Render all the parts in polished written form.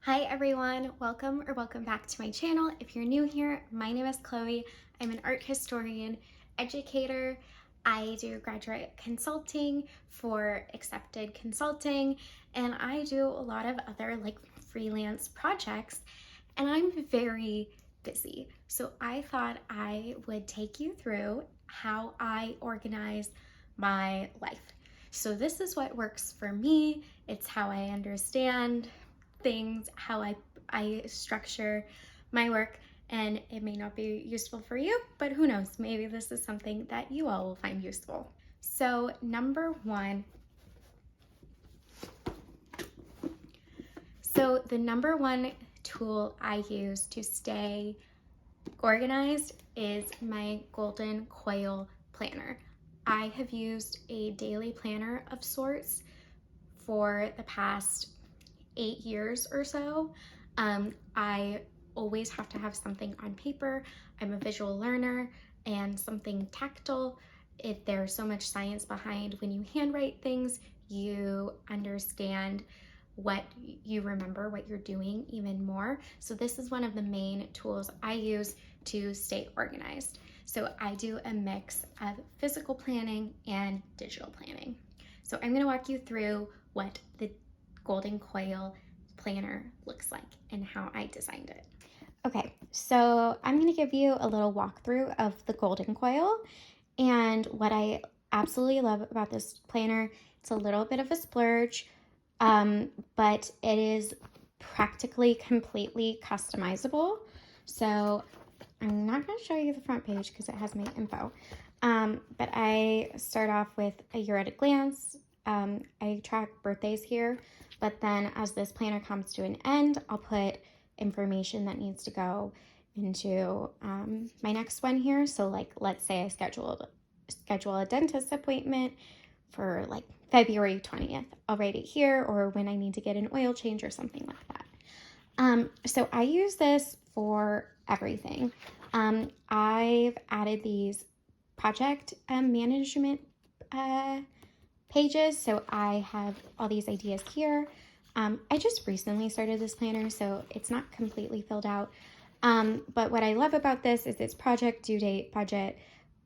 Hi everyone, welcome back to my channel. If you're new here, my name is Chloe. I'm an art historian, educator. I do graduate consulting for accepted consulting, and I do a lot of other freelance projects, and I'm very busy. So I thought I would take you through how I organize my life. So this is what works for me. It's how I understand things, how I structure my work, and it may not be useful for you, but who knows, maybe this is something that you all will find useful. So the number one tool I use to stay organized is my Golden Coil planner. I have used a daily planner of sorts for the past 8 years or so. I always have to have something on paper. I'm a visual learner, and something tactile. There's so much science behind when you handwrite things, you understand you remember what you're doing even more. So this is one of the main tools I use to stay organized. So I do a mix of physical planning and digital planning. So I'm going to walk you through what the Golden Coil planner looks like and how I designed it. Okay, so I'm going to give you a little walkthrough of the Golden Coil, and what I absolutely love about this planner. It's a little bit of a splurge, but it is practically completely customizable. So I'm not going to show you the front page because it has my info, but I start off with a year at a glance. I track birthdays here, but then as this planner comes to an end, I'll put information that needs to go into my next one here. So let's say I schedule a dentist appointment for February 20th. I'll write it here, or when I need to get an oil change or something like that. So I use this for everything. I've added these project management pages, so I have all these ideas here. I just recently started this planner, so it's not completely filled out. But what I love about this is it's project, due date, budget,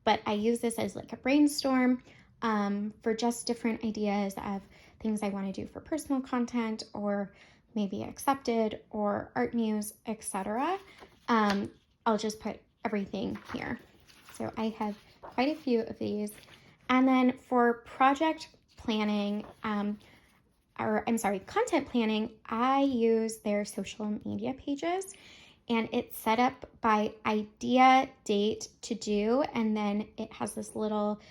but I use this as a brainstorm for just different ideas of things I want to do for personal content, or maybe accepted, or art muse, etc. I'll just put everything here. So I have quite a few of these. And then for project planning, content planning, I use their social media pages, and it's set up by idea, date, to do, and then it has this little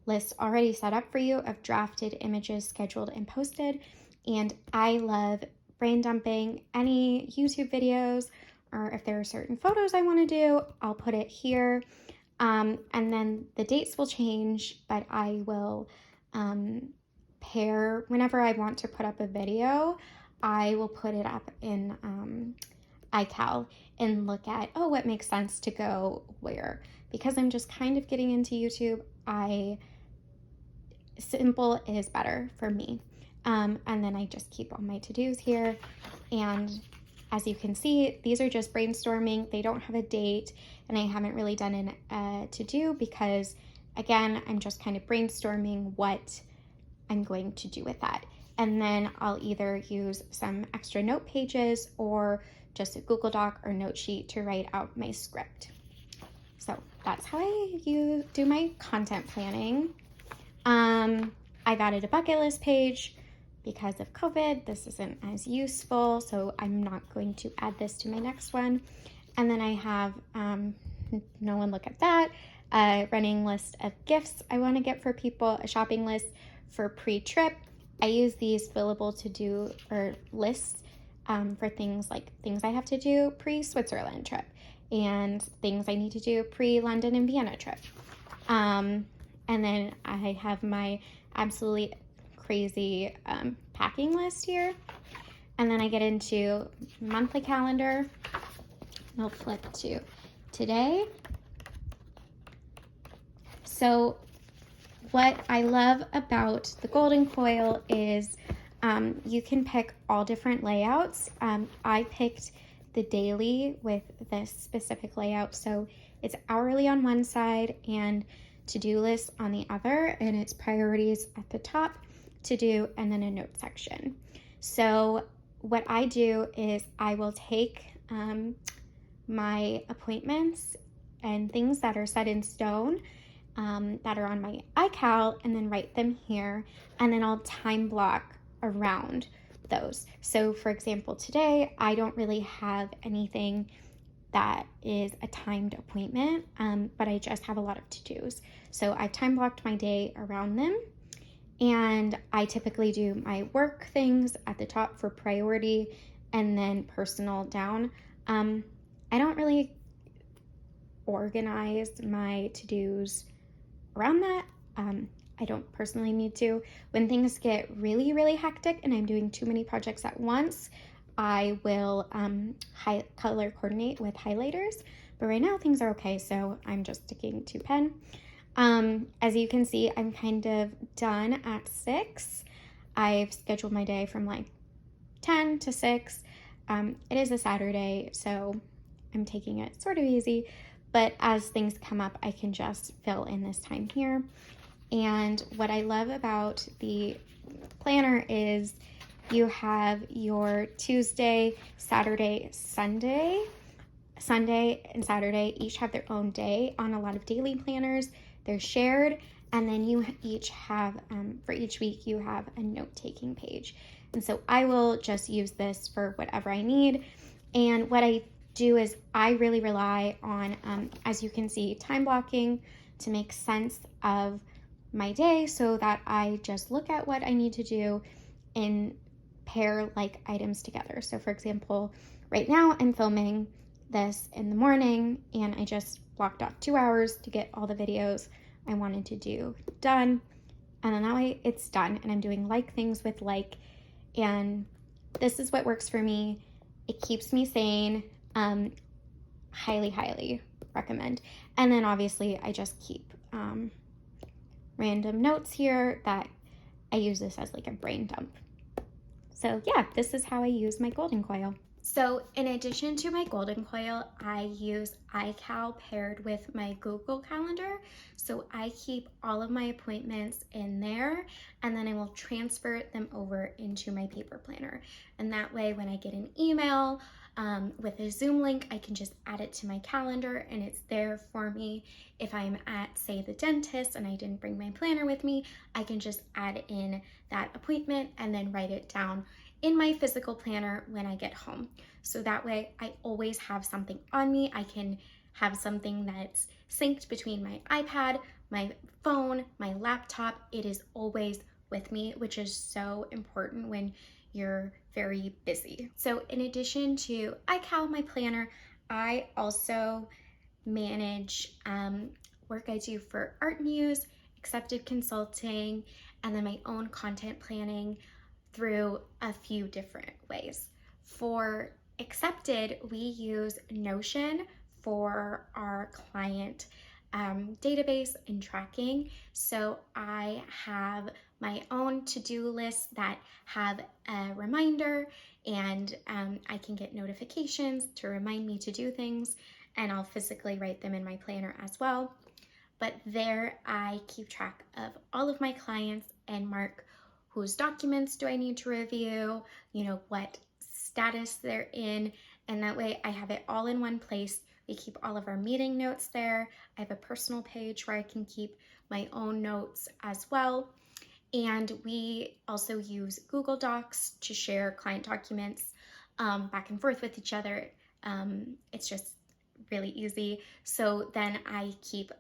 list already set up for you of drafted images, scheduled and posted. And I love brain dumping any YouTube videos, or if there are certain photos I want to do, I'll put it here. And then the dates will change, but I will pair, whenever I want to put up a video, I will put it up in iCal and look at, what makes sense to go where. Because I'm just kind of getting into YouTube, simple is better for me. And then I just keep all my to-dos here. And as you can see, these are just brainstorming. They don't have a date, and I haven't really done a to-do because, again, I'm just kind of brainstorming what I'm going to do with that. And then I'll either use some extra note pages or just a Google Doc or note sheet to write out my script. So that's how I do my content planning. I've added a bucket list page. Because of COVID, this isn't as useful, so I'm not going to add this to my next one. And then I have, no one look at that, a running list of gifts I want to get for people, a shopping list for pre-trip. I use these fillable to-do or lists for things I have to do pre-Switzerland trip, and things I need to do pre-London and Vienna trip. And then I have my absolutely crazy packing list here, and then I get into monthly calendar. I'll flip to today. So what I love about the Golden Coil is You can pick all different layouts. I picked the daily with this specific layout, so it's hourly on one side and to-do list on the other, and it's priorities at the top, to do, and then a note section. So what I do is I will take my appointments and things that are set in stone, that are on my iCal, and then write them here, and then I'll time block around those. So for example, today I don't really have anything that is a timed appointment, but I just have a lot of to-dos. So I've time blocked my day around them, and I typically do my work things at the top for priority and then personal down. I don't really organize my to-dos around that. I don't personally need to. When things get really, really hectic and I'm doing too many projects at once, I will color coordinate with highlighters. But right now things are okay, so I'm just sticking to pen. As you can see, I'm kind of done at 6. I've scheduled my day from like 10 to 6. It is a Saturday, so I'm taking it sort of easy. But as things come up, I can just fill in this time here. And what I love about the planner is you have your Tuesday, Saturday, Sunday. Sunday and Saturday each have their own day. On a lot of daily planners, they're shared. And then you each have, for each week, you have a note-taking page. And so I will just use this for whatever I need. And what I do is I really rely on, as you can see, time blocking to make sense of my day so that I just look at what I need to do and pair like items together. So for example, right now I'm filming this in the morning and I just blocked off 2 hours to get all the videos I wanted to do done. And then that way it's done and I'm doing like things with like, and this is what works for me. It keeps me sane. Highly, highly recommend. And then obviously I just keep random notes here that I use this as like a brain dump. So yeah, this is how I use my Golden Coil. So in addition to my Golden Coil, I use iCal paired with my Google Calendar. So I keep all of my appointments in there and then I will transfer them over into my paper planner. And that way when I get an email with a Zoom link, I can just add it to my calendar and it's there for me. If I'm at, say, the dentist and I didn't bring my planner with me, I can just add in that appointment and then write it down in my physical planner when I get home. So that way I always have something on me. I can have something that's synced between my iPad, my phone, my laptop. It is always with me, which is so important when you're very busy. So in addition to iCal, my planner, I also manage work I do for Art Muse, Accepted Consulting, and then my own content planning through a few different ways. For Accepted, we use Notion for our client database and tracking. So I have my own to-do lists that have a reminder and I can get notifications to remind me to do things, and I'll physically write them in my planner as well. But there I keep track of all of my clients and mark whose documents do I need to review, what status they're in, and that way I have it all in one place. We keep all of our meeting notes there. I have a personal page where I can keep my own notes as well. And we also use Google Docs to share client documents back and forth with each other. It's just really easy. So then I keep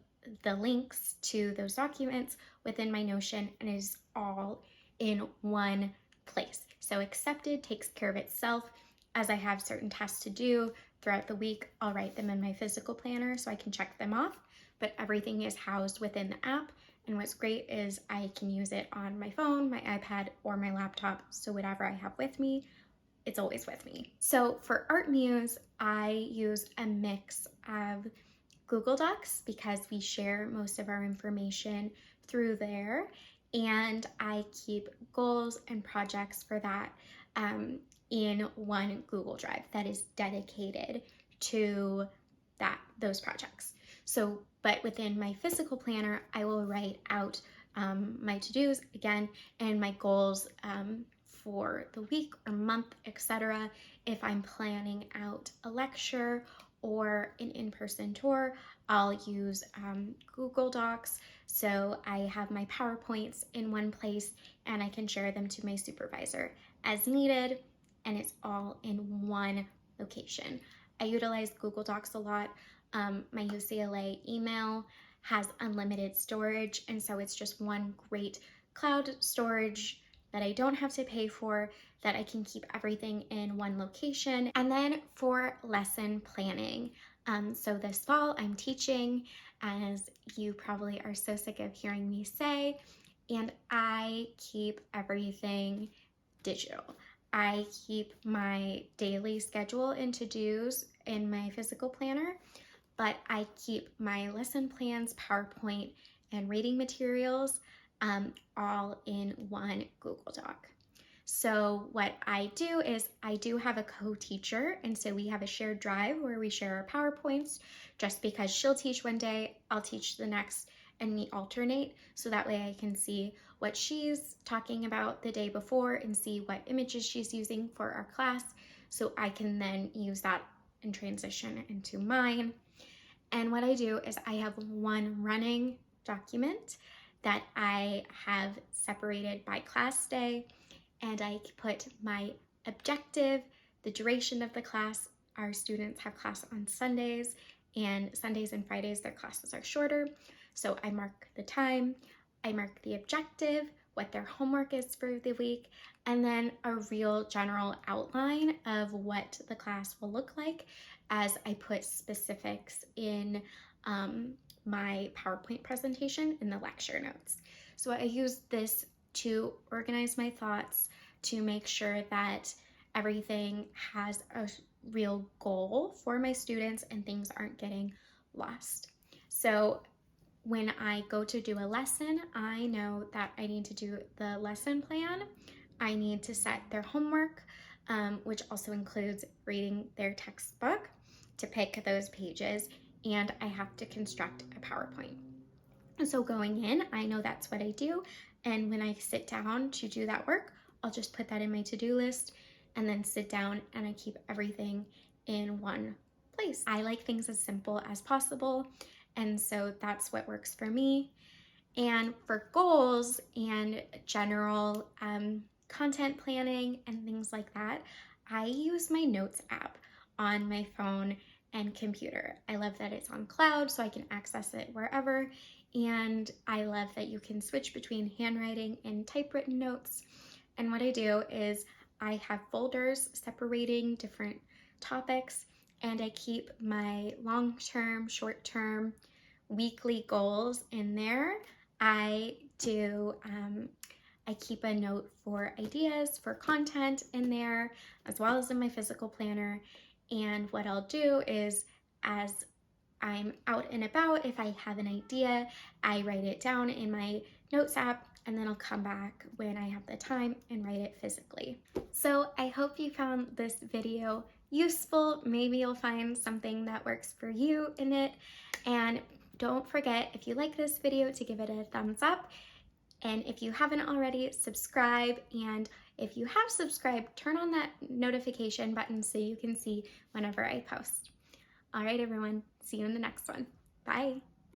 the links to those documents within my Notion and it is all in one place. So Accepted takes care of itself. As I have certain tasks to do throughout the week, I'll write them in my physical planner so I can check them off, but everything is housed within the app. And what's great is I can use it on my phone, my iPad, or my laptop. So whatever I have with me, it's always with me. So for Art Muse, I use a mix of Google Docs because we share most of our information through there. and I keep goals and projects for that in one Google Drive that is dedicated to those projects. So, but within my physical planner, I will write out my to-dos again and my goals for the week or month, etc. If I'm planning out a lecture or an in-person tour, I'll use Google Docs. So I have my PowerPoints in one place and I can share them to my supervisor as needed, and it's all in one location. I utilize Google Docs a lot. My UCLA email has unlimited storage, and so it's just one great cloud storage that I don't have to pay for, that I can keep everything in one location. And then for lesson planning, so this fall I'm teaching, as you probably are so sick of hearing me say, and I keep everything digital. I keep my daily schedule and to-dos in my physical planner, but I keep my lesson plans, PowerPoint, and reading materials all in one Google Doc. So what I do is I do have a co-teacher, and so we have a shared drive where we share our PowerPoints. Just because she'll teach one day, I'll teach the next, and we alternate, so that way I can see what she's talking about the day before and see what images she's using for our class, so I can then use that and transition into mine. And what I do is I have one running document that I have separated by class day, and I put my objective, the duration of the class. Our students have class on Sundays, and Sundays and Fridays their classes are shorter. So I mark the time, I mark the objective, what their homework is for the week, and then a real general outline of what the class will look like as I put specifics in my PowerPoint presentation in the lecture notes. So I use this to organize my thoughts, to make sure that everything has a real goal for my students and things aren't getting lost. So when I go to do a lesson, I know that I need to do the lesson plan. I need to set their homework, which also includes reading their textbook to pick those pages, and I have to construct a PowerPoint. So going in, I know that's what I do, and when I sit down to do that work, I'll just put that in my to-do list and then sit down, and I keep everything in one place. I like things as simple as possible, and so that's what works for me. And for goals and general content planning and things like that, I use my notes app on my phone and computer. I love that it's on cloud so I can access it wherever, and I love that you can switch between handwriting and typewritten notes. And what I do is I have folders separating different topics, and I keep my long-term, short-term, weekly goals in there. I keep a note for ideas for content in there, as well as in my physical planner. And what I'll do is, as I'm out and about, if I have an idea, I write it down in my notes app, and then I'll come back when I have the time and write it physically. So I hope you found this video useful. Maybe you'll find something that works for you in it. And don't forget, if you like this video, to give it a thumbs up. And if you haven't already, subscribe. And if you have subscribed, turn on that notification button so you can see whenever I post. All right, everyone. See you in the next one. Bye.